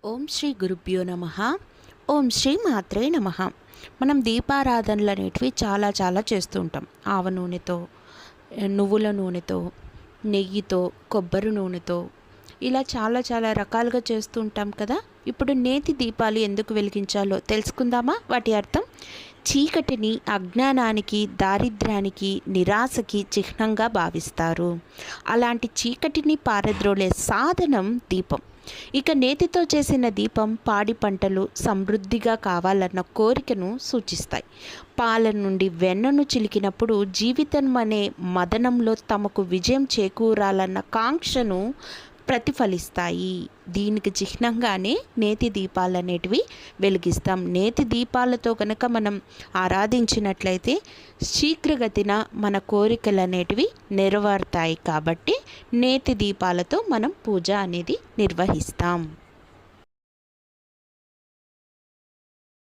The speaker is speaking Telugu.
ఓం శ్రీ గురుభ్యో నమః. ఓం శ్రీ మాత్రే నమః. మనం దీపారాధనలు అనేటివి చాలా చేస్తూ ఉంటాం. ఆవ నూనెతో, నువ్వుల నూనెతో, నెయ్యితో, కొబ్బరి నూనెతో ఇలా చాలా రకాలుగా చేస్తూ ఉంటాం కదా. ఇప్పుడు నేతి దీపాలు ఎందుకు వెలిగించాలో తెలుసుకుందామా? వాటి అర్థం: చీకటిని అజ్ఞానానికి, దారిద్ర్యానికి, నిరాశకి చిహ్నంగా భావిస్తారు. అలాంటి చీకటిని పారద్రోలే సాధనం దీపం. ఇక నేతితో చేసిన దీపం పాడి పంటలు సమృద్ధిగా కావాలన్న కోరికను సూచిస్తాయి. పాల నుండి వెన్నను చిలికినప్పుడు జీవితం అనే మదనంలో తమకు విజయం చేకూరాలన్న కాంక్షను ప్రతిఫలిస్తాయి. దీనికి చిహ్నంగానే నేతి దీపాలు అనేటివి వెలిగిస్తాం. నేతి దీపాలతో కనుక మనం ఆరాధించినట్లయితే శీఘ్రగతిన మన కోరికలు అనేటివి నెరవేరుతాయి. కాబట్టి నేతి దీపాలతో మనం పూజ అనేది నిర్వహిస్తాం.